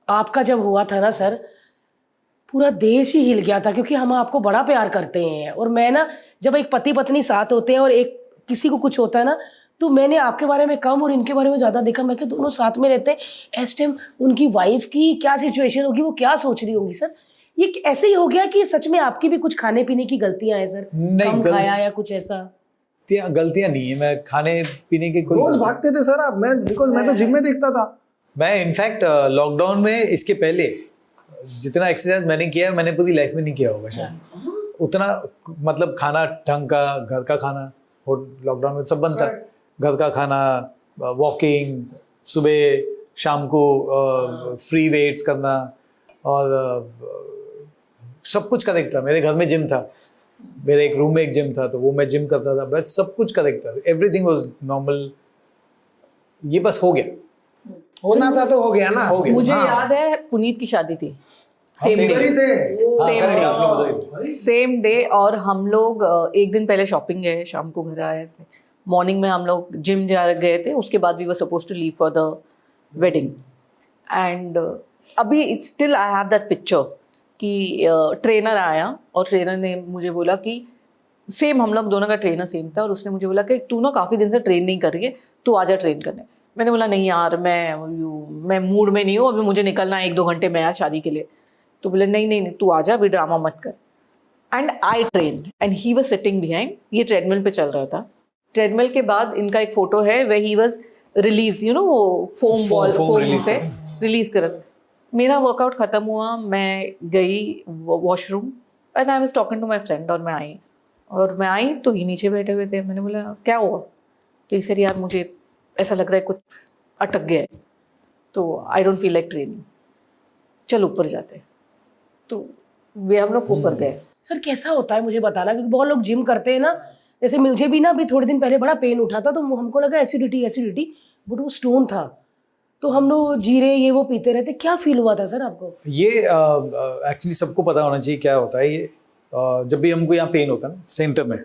आपका जब हुआ था ना सर, पूरा देश ही हिल गया था, क्योंकि हम आपको बड़ा प्यार करते हैं। और मैं ना, जब एक पति पत्नी साथ होते हैं और एक किसी को कुछ होता है ना, तो मैंने आपके बारे में कम और इनके बारे में ज़्यादा देखा। मैं कि दोनों साथ में रहते हैं, इस टाइम उनकी वाइफ की क्या सिचुएशन होगी, वो क्या सोच रही होंगी सर। ये ऐसे ही हो गया कि सच में आपकी भी कुछ खाने पीने की गलतियां हैं सर? नहीं, कम खाया या कुछ ऐसा? गलतियां नहीं है, मैं खाने पीने की कोई रोज भागते थे सर आप। मैं तो जिम में देखता था। मैं इनफैक्ट लॉकडाउन में इसके पहले जितना एक्सरसाइज मैंने किया है, मैंने पूरी लाइफ में नहीं किया होगा शायद उतना। मतलब खाना ढंग का, घर का खाना, और लॉकडाउन में सब बनता है, घर का खाना, वॉकिंग, सुबह शाम को फ्री वेट्स करना, और सब कुछ करेक्ट था। मेरे घर में जिम था, मेरे एक रूम में एक जिम था, तो वो मैं जिम करता था, बस सब कुछ करेक्ट था, एवरीथिंग वाज नॉर्मल। ये बस हो गया, होना था तो हो गया ना। हो गया। मुझे याद है पुनीत की शादी थी, सेम इधर ही डे, थे। सेम correct, डे, आप लोग बताइए। Same day. और हम लोग एक दिन पहले शॉपिंग गए, शाम को घर आए ऐसे। मॉर्निंग में हम लोग जिम जा गए थे, उसके बाद we were suppose to leave for the wedding. And अभी still I have that picture कि ट्रेनर आया और ट्रेनर ने मुझे बोला कि सेम, हम लोग दोनों का ट्रेनर सेम था, और उसने मुझे बोला कि तू ना काफ़ी दिन से ट्रेन नहीं कर रही है, तू आजा ट्रेन करने। मैंने बोला नहीं यार, मैं मूड में नहीं हूँ, अभी मुझे निकलना है 1-2 घंटे में यार शादी के लिए। तो बोले नहीं नहीं नहीं, तू आजा, अभी ड्रामा मत कर। And I train and he was sitting behind. ये ट्रेडमिल पे चल रहा था। ट्रेडमिल के बाद इनका एक फोटो है वे he was release, you know, वो फोम बॉल फोम से रिलीज कर। मेरा वर्कआउट खत्म हुआ, मैं गई washroom and I was talking to my friend, और मैं आई तो ये नीचे बैठे हुए थे। मैंने बोला क्या हुआ? तो ये सर यार मुझे ऐसा लग रहा है कुछ अटक गया है, तो I don't feel like training, चल ऊपर जाते हैं। तो वे हम लोग ऊपर गए। सर कैसा होता है मुझे बताना, क्योंकि बहुत लोग जिम करते हैं ना, जैसे मुझे भी ना अभी थोड़े दिन पहले बड़ा पेन उठा था, तो हमको लगा एसिडिटी, बट वो स्टोन था। तो हम लोग जीरे ये वो पीते रहते। क्या फील हुआ था सर आपको? ये एक्चुअली सबको पता होना चाहिए क्या होता है ये। जब भी हमको यहाँ पेन होता है ना सेंटर में,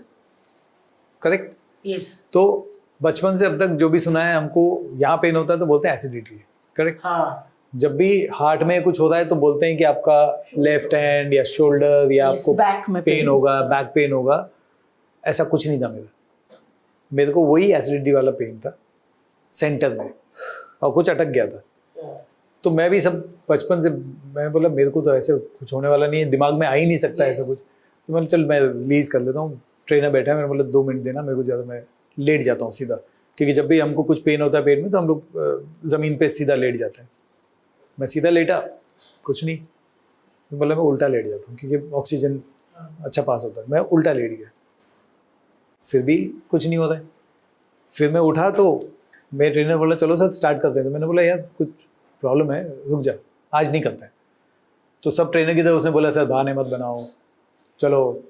करेक्ट? यस। तो बचपन से अब तक जो भी सुना है, हमको यहाँ पेन होता है तो बोलते हैं एसिडिटी है, करेक्ट? हाँ। जब भी हार्ट में कुछ होता है तो बोलते हैं कि आपका लेफ्ट हैंड या शोल्डर या आपको बैक में पेन होगा, बैक पेन होगा। ऐसा कुछ नहीं था मेरे को वही एसिडिटी वाला पेन था सेंटर में, और कुछ अटक गया था। तो मैं भी सब बचपन से मैं बोला मेरे को तो ऐसे कुछ होने वाला नहीं है, दिमाग में आ ही नहीं सकता ऐसा कुछ। तो मैंने चल मैं रिलीज कर लेता हूँ। ट्रेनर बैठा है, मैंने बोला 2 मिनट देना मेरे को, ज़्यादा मैं लेट जाता हूँ सीधा, क्योंकि जब भी हमको कुछ पेन होता है पेट में तो हम लोग ज़मीन पे सीधा लेट जाते हैं। मैं सीधा लेटा, कुछ नहीं। तो बोला मैं उल्टा लेट जाता हूँ क्योंकि ऑक्सीजन अच्छा पास होता है। मैं उल्टा लेट गया, फिर भी कुछ नहीं होता है। फिर मैं उठा तो मेरे ट्रेनर बोला चलो सर स्टार्ट करते हैं। तो मैंने बोला यार कुछ प्रॉब्लम है, रुक जा, आज नहीं करते हैं। तो सब ट्रेनर की तरह उसने बोला सर बहाने मत बनाओ, चलो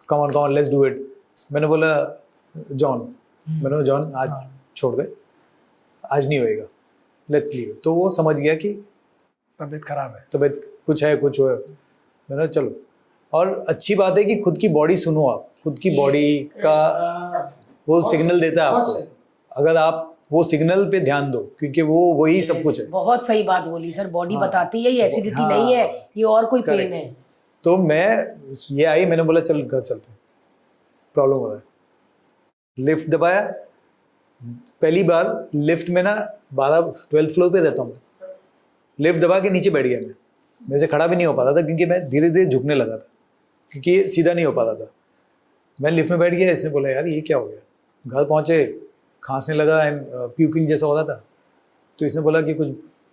come on let's do it. मैंने बोला जॉन आज छोड़ दे, आज नहीं होएगा, लेट्स लीव। तो वो समझ गया कि तबीयत खराब है, तबीयत कुछ है, कुछ हो। मैंने चलो, और अच्छी बात है कि खुद की बॉडी सुनो, आप खुद की बॉडी का वो सिग्नल देता है आपको। अगर आप वो सिग्नल पे ध्यान दो, क्योंकि वो वही सब कुछ है। बहुत सही बात बोली सर, बॉडी बताती है ये एसिडिटी नहीं है, ये और कोई पेन है। तो मैं ये आई, मैंने बोला चल घर चलते हैं, प्रॉब्लम हो रहा है। लिफ्ट दबाया, पहली बार लिफ्ट में ना 12th फ्लोर पे रहता हूँ मैं। लिफ्ट दबा के नीचे बैठ गया मैं। मेरे से खड़ा भी नहीं हो पाता था क्योंकि मैं धीरे धीरे झुकने लगा था, क्योंकि सीधा नहीं हो पाता था। मैं लिफ्ट में बैठ गया, इसने बोला यार ये क्या हो गया। घर पहुँचे, खांसने लगा, प्यूकिंग जैसा हो रहा था। तो इसने बोला कि कुछ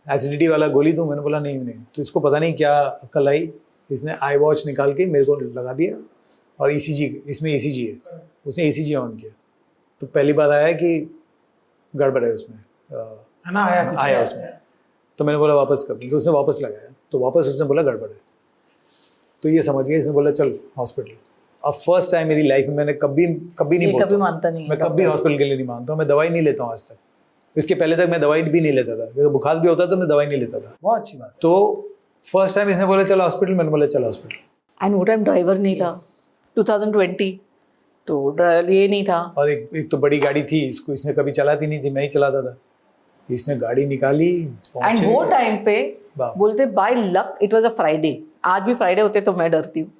एसिडिटी वाला गोली दूँ। मैंने बोला नहीं। तो इसको पता नहीं क्या अक्ल आई, इसने आई वॉच निकाल के मेरे को लगा दिया, और ECG, इसमें ECG है, उसने ECG ऑन किया। तो पहली बात आया कि गड़बड़ है उसमें, है ना, आया उसमें। तो मैंने बोला वापस कर दूँ, तो उसने वापस लगाया, तो वापस उसने बोला गड़बड़ है। तो ये समझ गया, इसने बोला चल हॉस्पिटल। अब फर्स्ट टाइम मेरी लाइफ में मैंने कभी नहीं बोलता, मानता नहीं, मैं कभी हॉस्पिटल के लिए नहीं मानता हूँ। मैं दवाई नहीं लेता हूँ आज तक। इसके पहले तक मैं दवाई भी नहीं लेता था, अगर बुखार भी होता तो मैं दवाई नहीं लेता था। बहुत अच्छी बात। तो फर्स्ट टाइम इसने बोला चलो हॉस्पिटल, मैंने बोला चलो हॉस्पिटल। एंड वो टाइम ड्राइवर नहीं था, 2020, तो ये नहीं था। और एक तो बड़ी गाड़ी थी, इसको इसने कभी चलाती नहीं थी, मैं ही चलाता था। इसने गाड़ी निकाली, एंड वो टाइम पे बाप। बोलते by luck it was a Friday, आज भी फ्राइडे होते तो मैं डरती हूँ।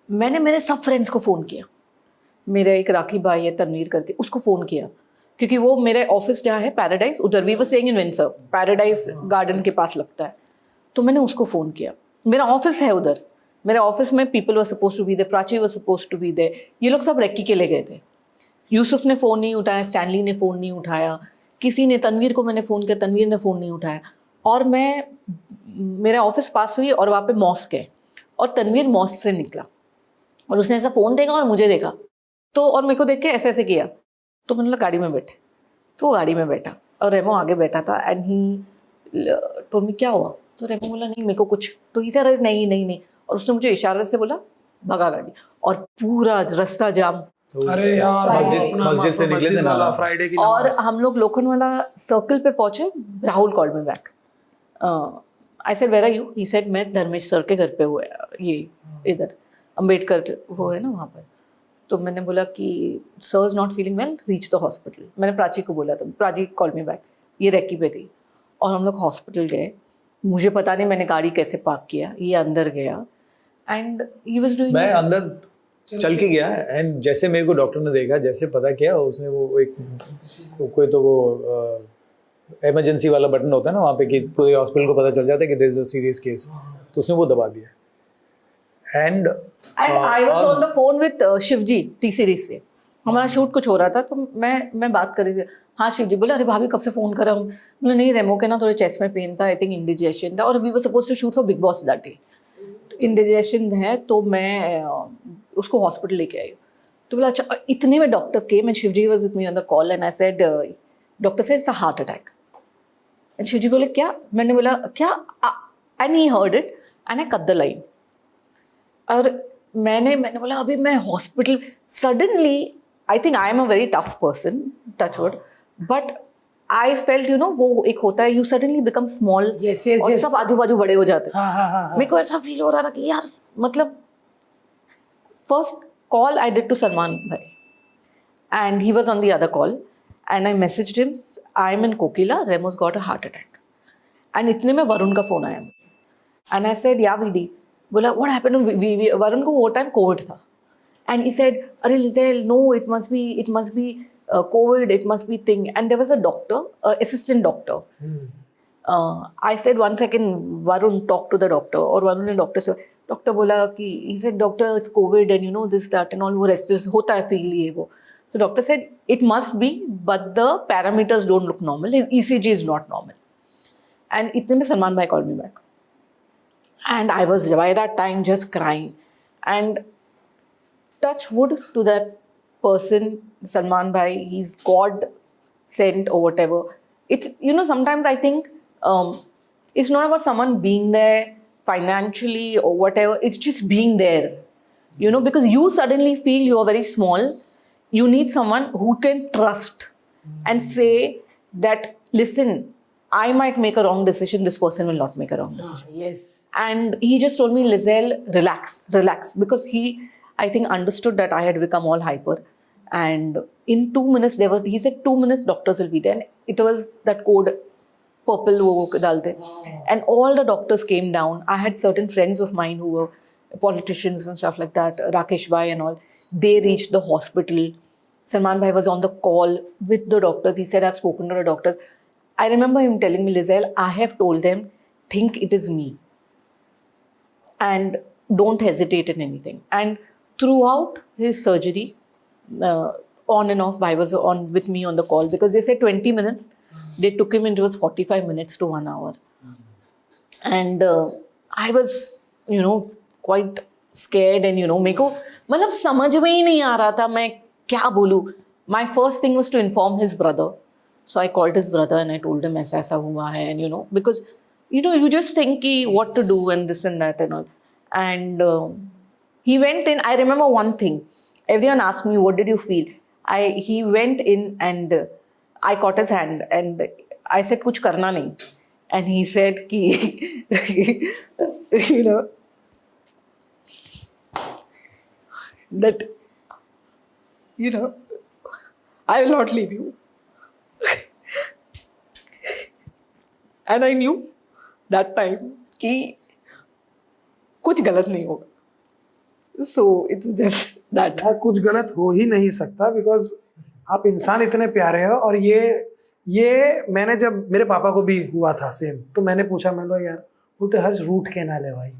मैंने मेरे सब फ्रेंड्स को फ़ोन किया, मेरा एक राखी भाई है तनवीर करके, उसको फ़ोन किया, क्योंकि वो मेरे ऑफिस जहाँ है पैराडाइज, उधर we were staying in Windsor, Paradise garden के पास लगता है, तो मैंने उसको फ़ोन किया। मेरा ऑफिस है उधर, मेरे ऑफिस में people were suppose to be there, Prachi were suppose to be there, ये लोग सब रेक्की के लिए गए थे। यूसुफ ने फ़ोन नहीं उठाया, स्टैनली ने फ़ोन नहीं उठाया, किसी ने, तनवीर को मैंने फ़ोन किया, तनवीर ने फ़ोन नहीं उठाया। और मेरा ऑफिस पास हुई और वहाँ पे मॉस्क है, और तनवीर मॉस्क से निकला और उसने ऐसा फ़ोन देखा और मुझे देखा, तो और मेरे को देख के ऐसे ऐसे किया, तो मैंने बोला गाड़ी में बैठे, तो वो गाड़ी में बैठा और रेमो आगे बैठा था। एंड ही टोल्ड मी क्या हुआ, तो रेमो बोला नहीं मेरे को कुछ, तो ही सर नहीं नहीं नहीं, और उसने मुझे इशारे से बोला भगा गाड़ी, और पूरा रास्ता जाम। अरे यार मस्जिद से निकले थे ना, फ्राइडे की और हम लोग लोखंडवाला सर्कल पे पहुंचे, Rahul called me back, I said where are you, he said मैं धर्मेश सर के घर पे हुआ, ये इधर अम्बेडकर वो है ना वहाँ पर। तो मैंने बोला कि sir is not feeling well, reach the hospital. मैंने प्राची को बोला, तो प्राची कॉल मी बैक, ये रेक्की पे गई और हम लोग हॉस्पिटल गए। मुझे पता नहीं मैंने गाड़ी कैसे पार्क किया, ये अंदर गया एंड ही वाज डूइंग, मैं अंदर चल के गया एंड जैसे मेरे को डॉक्टर ने देखा, जैसे पता किया उसने, वो एक कोई तो वो इमरजेंसी वाला बटन होता है ना वहाँ पे कि पूरे हॉस्पिटल को पता चल जाता है कि there is a serious case, तो उसने वो दबा दिया। And I was on the phone with Shivji T Series से, हमारा शूट कुछ हो रहा था, तो मैं बात कर रही थी। हाँ शिवजी बोले अरे भाभी कब से फ़ोन करा हूँ, बोले नहीं रेमो के ना थोड़े चेस्ट में पेन था, आई थिंक इंडिजेशन था, और we were suppose to shoot for Bigg Boss that day, indigestion है, तो मैं उसको हॉस्पिटल लेके आई। तो बोला अच्छा, इतने में डॉक्टर के, मैं Shivji was with me on the call and I said doctor said it's a heart attack, and Shivji बोले क्या, मैंने बोला क्या, and he heard it and I cut the line. और मैंने बोला अभी मैं hospital, suddenly I think I am a very tough person, touch word, but I felt you know वो एक होता है, यू सडनली बिकम स्मॉल, और सब आजू बाजू बड़े हो जाते हैं। मेरे को ऐसा फील हो रहा था कि यार मतलब, first call I did to Salman भाई and he was on the other call and I messaged him, I am in Kokila, Remo's got a heart attack, and इतने में वरुण का फोन आया and I said yeah VD, बोला व्हाट हैपेंड, वरुण को वो time COVID था, and he said अरे Lizelle no it must be COVID, it must be thing, and there was a doctor, assistant doctor. I said 1 second, Varun, talk to the doctor, और Varun ने doctor से, doctor बोला कि he said doctor it's COVID and you know this that and all, वो restless होता है feel ये वो, so doctor said it must be but the parameters don't look normal, his ECG is not normal, and इतने में सलमान भाई called me back and I was by that time just crying, and touch wood to that person, Salman bhai, he's God sent or whatever. It's, you know, sometimes I think it's not about someone being there financially or whatever, it's just being there, you know, because you suddenly feel you're very small, you need someone who can trust and say that, listen, I might make a wrong decision, this person will not make a wrong decision. Yes. And he just told me, Lizelle, relax, because he, I think, understood that I had become all hyper. And in 2 minutes, he said 2 minutes doctors will be there. And it was that code, purple wo dalte. And all the doctors came down. I had certain friends of mine who were politicians and stuff like that, Rakesh Bhai and all. They reached the hospital. Salman Bhai was on the call with the doctors. He said, I've spoken to the doctors. I remember him telling me, Lizelle, I have told them, think it is me. And don't hesitate in anything. And throughout his surgery, on and off, Bhai was on with me on the call, because they said 20 minutes. They took him into 45 minutes to 1 hour. And I was, you know, quite scared, and you know, मेरे को मतलब समझ में ही नहीं आ रहा था मैं क्या बोलूँ. My first thing was to inform his brother. So I called his brother and I told him ऐसा ऐसा हुआ है, and you know, because you know, you just think कि what to do and this and that and all. And he went in. I remember one thing. Everyone asked me, what did you feel? He went in and I caught his hand and I said, कुछ करना नहीं. And he said कि, you know, that, you know, I will not leave you. And I knew that time कि कुछ गलत नहीं होगा. So it's just that. यार कुछ गलत हो ही नहीं सकता बिकॉज आप इंसान इतने प्यारे हो. और ये मैंने जब मेरे पापा को भी हुआ था सेम, तो मैंने पूछा, मैं बोला यार बोलते हर्ष रूट कैनाल है भाई,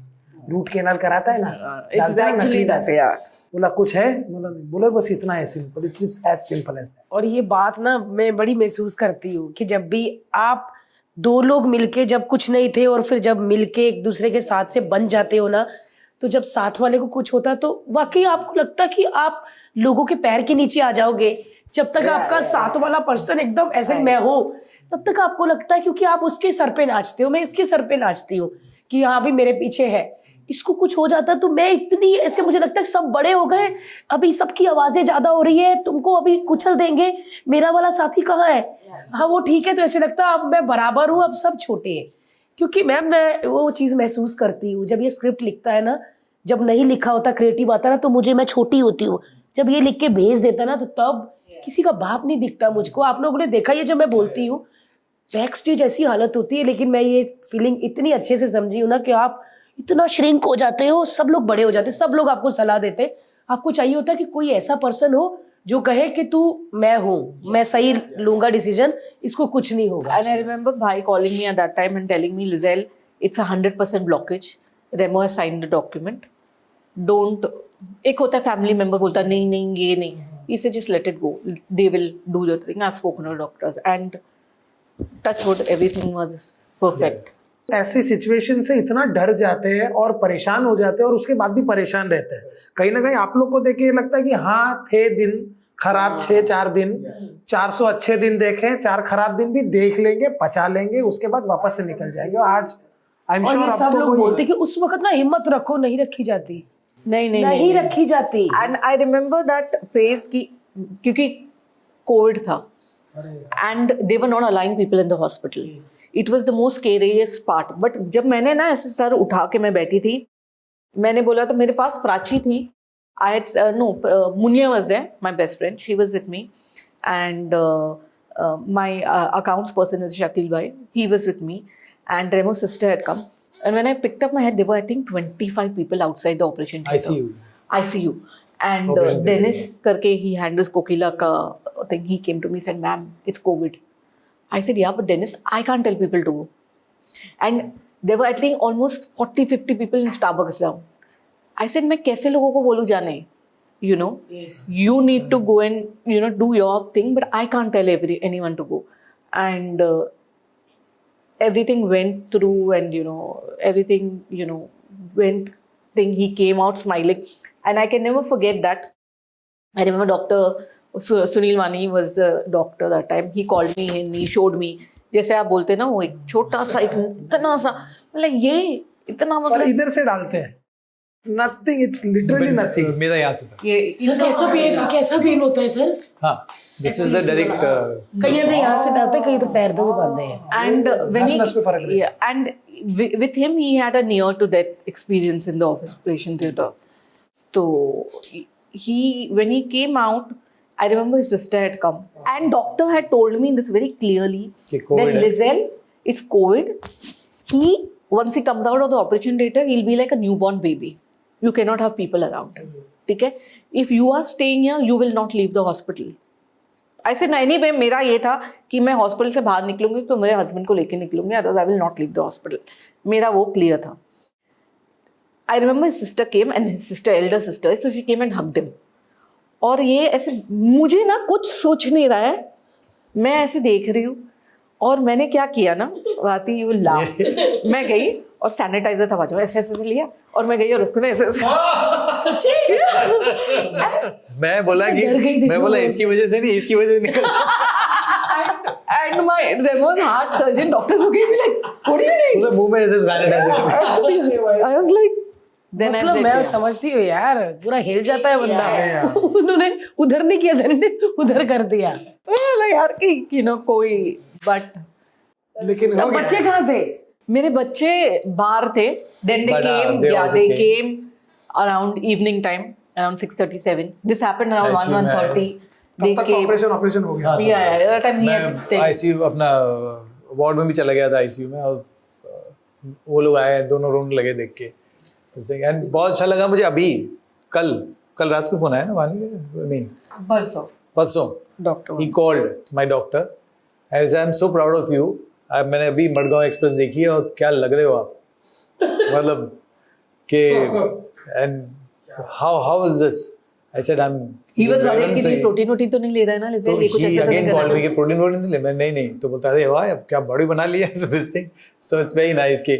रूट कैनाल कराता है ना, Exactly that, yeah. बोला कुछ है, बोला नहीं, बोला बस इतना है, simple, it is as simple as that. और ये बात ना मैं बड़ी महसूस करती हूँ कि जब भी आप दो लोग मिलके जब कुछ नहीं थे और फिर जब मिलके एक दूसरे के साथ से बन जाते हो ना, तो जब साथ वाले को कुछ होता है तो वाकई आपको लगता है कि आप लोगों के पैर के नीचे आ जाओगे. जब तक आपका साथ वाला पर्सन एकदम ऐसे मैं हूँ, तब तक आपको लगता है क्योंकि आप उसके सर पे नाचते हो, मैं इसके सर पे नाचती हूँ कि हाँ भी मेरे पीछे है. इसको कुछ हो जाता है तो मैं इतनी ऐसे, मुझे लगता है सब बड़े हो गए, अभी सबकी आवाजें ज्यादा हो रही है, तुमको अभी कुचल देंगे, मेरा वाला साथी कहाँ है, हाँ वो ठीक है. तो ऐसे लगता है अब मैं बराबर हूँ, अब सब छोटे हैं. क्योंकि मैम मैं वो चीज़ महसूस करती हूँ जब ये स्क्रिप्ट लिखता है ना, जब नहीं लिखा होता क्रिएटिव आता ना तो मुझे, मैं छोटी होती हूँ, जब ये लिख के भेज देता ना तो तब किसी का बाप नहीं दिखता मुझको. आप लोगों ने देखा ये जब मैं बोलती हूँ बैक स्टेज ऐसी हालत होती है, लेकिन मैं ये फीलिंग इतनी अच्छे से समझी हूँ ना कि आप इतना श्रिंक हो जाते हो, सब लोग बड़े हो जाते हैं, सब लोग आपको सलाह देते हैं. आपको चाहिए होता है कि कोई ऐसा पर्सन हो जो कहे कि तू, मैं हूँ, मैं सही लूंगा डिसीजन, इसको कुछ नहीं होगा. And I remember Bhai calling me at that time and telling me, Lizelle, it's 100% blockage. Remo has signed the document. Don't. एक होता है फैमिली मेंबर बोलता है नहीं नहीं ये नहीं. He said just let it go. They will do the thing. I've spoken to doctors and touch wood, everything was perfect. ऐसी सिचुएशन से इतना डर जाते हैं और परेशान हो जाते हैं और उसके बाद भी परेशान रहते हैं. कहीं ना कहीं आप लोग को देख के ये लगता है कि हाँ थे दिन खराब, 6-4 दिन, 400 अच्छे दिन देखे, 4 खराब दिन भी देख लेंगे, पचा लेंगे, उसके बाद वापस से निकल जाएंगे. आज आई एम और श्योर ये सब लोग बोलते कि उस वक्त ना हिम्मत रखो, नहीं रखी जाती, नहीं रखी जाती. And I remember that phase की, क्योंकि कोविड था and they were not allowing people in the hospital. It was the most scariest part. But जब मैंने ना ऐसे सर उठा के मैं बैठी थी, मैंने बोला तो मेरे पास प्राची थी. I had no Muniya was there, my best friend, she was with me and my accounts person is Shakeel भाई, he was with me and Remo's sister had come. And when I picked up my head, there were I think 25 people outside the operation theater. ICU. And Dennis karke, he handles Kokila ka thing. He came to me and said, "Ma'am, it's COVID." I said, "Yeah, but Dennis, I can't tell people to go." And there were I think almost 40-50 people in Starbucks down. I said, "मैं कैसे लोगों को बोलूँ जाने? You know, Yes. you need to go and do your thing, but I can't tell anyone to go." And everything went through and everything went thing. He came out smiling and I can never forget that. I remember Dr. Sunil Wani was the doctor that time. He called me and he showed me, जैसे आप बोलते ना वो एक छोटा सा इतना सा, मतलब ये इतना, मतलब इधर से डालते हैं, नथिंग, इट्स लिटरली नथिंग. मेरा यहाँ से था. ये सर कैसा पेन होता है सर? हाँ, दिस इज द डायरेक्ट. कहीं तो यहाँ से डालते, कहीं तो पैर तो भी बांधते हैं. and when नस पे फर्क नहीं. and with him he had a near to death experience in the operation theater. So when he came out, I remember his sister had come and doctor had told me this very clearly that Lizelle, it's COVID. Once he comes out of the operation theater, he'll be like a newborn baby. You cannot have people around him. ठीक है? If you are staying here, you will not leave the hospital. I said, anyway, मेरा ये था कि मैं hospital से बाहर निकलूंगी तो मेरे हस्बैंड को लेके निकलूंगी, otherwise I will not leave the hospital. मेरा वो क्लियर था. I remember his sister came and his sister, elder sister, so she came and hugged him. और ये ऐसे मुझे ना कुछ सोच नहीं रहा है, मैं ऐसे देख रही हूँ और मैंने क्या किया ना, वाती यू लाफ, मैं गई और सैनिटाइजर था बाजू में, ऐसे ऐसे लिया और मैं गई और उसको ना ऐसे सच्ची मैं बोला इसकी वजह से नहीं, इसकी वजह से निकल. and my Remo's heart surgeon doctor looked at me like, what do you need? पूरे मुंह में ऐसे sanitiser. I was like, then मतलब I मैं said, समझती हूँ यार, पूरा हिल जाता है बंदा. उन्होंने उधर नहीं किया, सैनिटाइजर उधर कर दिया. well, यार कि कोई, but लेकिन तब बच्चे कहाँ थे? मेरे बच्चे बाहर थे. Then they came around evening time, around 6:37. This happened around 1:30. They तब तक came. ऑपरेशन हो गया. Yeah, that time he had मैं आईसीयू अपना वार्ड में भी चला गया था आईसीयू में, और वो लोग आए, दोनों रोने लगे देख के। एंड बहुत अच्छा लगा मुझे। अभी कल रात को फोन आया ना वानी का, नहीं परसों डॉक्टर ही called my doctor as I am so proud of you. मैंने अभी मडगांव एक्सप्रेस देखी है और क्या लग रहे हो आप, मतलब कि and how is this, I said I am he was worried कि नहीं प्रोटीन वोटीन तो नहीं ले रहा है ना, लेकिन तो ये कुछ he ऐसा तो नहीं again कर called me रहा कि प्रोटीन वोटीन नहीं ले, मैं नहीं तो बोलता है वाह अब क्या बॉडी बना लिया है this thing. So it's very nice कि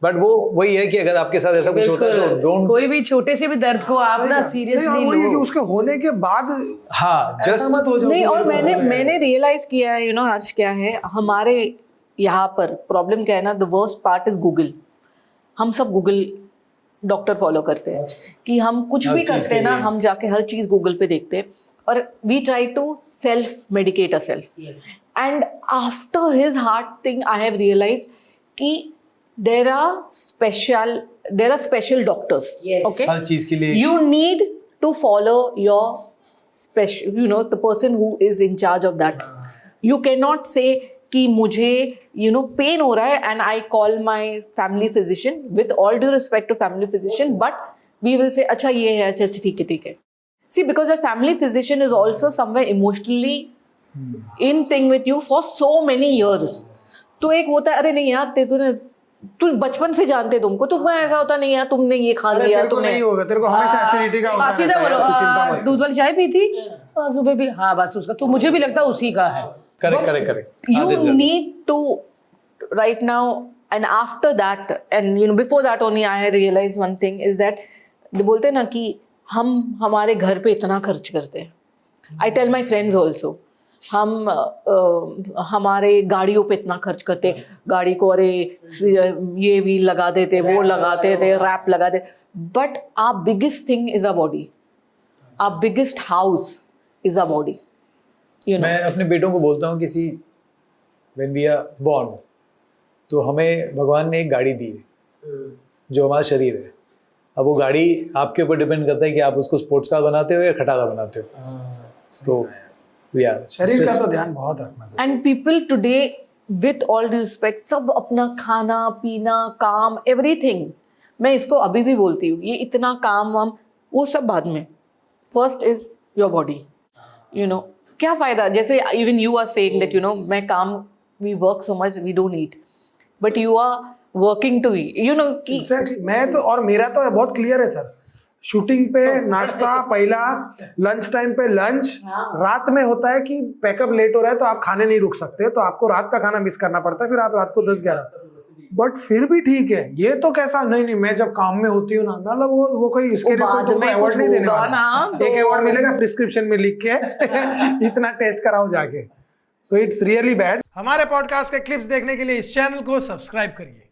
बट वो वही है कि अगर आपके साथ ऐसा कुछ होता है तो डोंट, कोई भी छोटे से भी दर्द को आप ना नहीं, और सीरियसली वही है कि लो। उसके होने के बाद हाँ ऐसा जस्ट मत हो जाओ। नहीं। और मैंने रियलाइज किया है, हर्ष, क्या है हमारे यहाँ पर प्रॉब्लम क्या है ना, the worst part is Google. हम सब गूगल डॉक्टर फॉलो करते हैं कि हम कुछ हर भी चीज़ करते के हैं ना, लिए। हम जाके हर चीज गूगल पे देखते हैं और we try to self medicate ourself. And after his heart thing I have realise कि there are special doctors. Yes. Okay, हर चीज के लिए you need to follow your special, the person who is in charge of that. You cannot say कि मुझे pen हो रहा है and I call my family physician, with all due respect to family physician, but we will say अच्छा ये है, अच्छा ठीक है. See, because your family physician is also somewhere emotionally in thing with you for so many years. तो एक होता है अरे नहीं यार तू बचपन से जानते तुमको, तुमको ऐसा होता नहीं यार तुमने ये खा लिया, तेरे को तुमने नहीं होगा, तेरे को हमेशा एसिडिटी का होता है। सीधा बोलो दूध वाली चाय पी थी सुबह भी, हाँ बस उसका तो मुझे भी लगता है उसी का है। Correct you need to right now, and after that, and before that only I realized one thing is that बोलते हैं ना कि हम हमारे घर पे इतना खर्च करते हैं। I tell my friends also, हम हमारे गाड़ियों पे इतना खर्च करते, गाड़ी को अरे ये व्हील लगा देते, वो लगाते थे, रैप लगा देते, but our biggest thing is a body, our biggest house is a body. मैं अपने बेटों को बोलता हूँ किसी व्हेन वी आर बॉर्न तो हमें भगवान ने एक गाड़ी दी है जो हमारा शरीर है। अब वो गाड़ी आपके ऊपर डिपेंड करता है कि आप उसको स्पोर्ट्स कार बनाते हो या खटारा बनाते हो। तो शरीर का तो ध्यान बहुत रखना चाहिए। And people today with all respect सब अपना खाना पीना काम एवरीथिंग, मैं इसको अभी भी बोलती हूँ, ये इतना काम वाम वो सब बाद में, फर्स्ट इज योर बॉडी। क्या फायदा, जैसे even you are saying that मैं काम, we work so much we don't eat, but you are working to कि Exactly. मैं तो और मेरा तो बहुत क्लियर है सर, शूटिंग पे नाश्ता पहला, लंच टाइम पे लंच, रात में होता है कि पैकअप लेट हो रहा है तो आप खाने नहीं रुक सकते, तो आपको रात का खाना मिस करना पड़ता है, फिर आप रात को 10-11, बट फिर भी ठीक है। ये तो कैसा नहीं मैं जब काम में होती हूँ ना, मतलब वो कोई इसके लिए बाद में अवार्ड नहीं देने वाला, तो एक अवार्ड मिलेगा प्रिस्क्रिप्शन में लिख के इतना टेस्ट कराओ जाके। So it's really bad. हमारे पॉडकास्ट के क्लिप्स देखने के लिए इस चैनल को सब्सक्राइब करिए।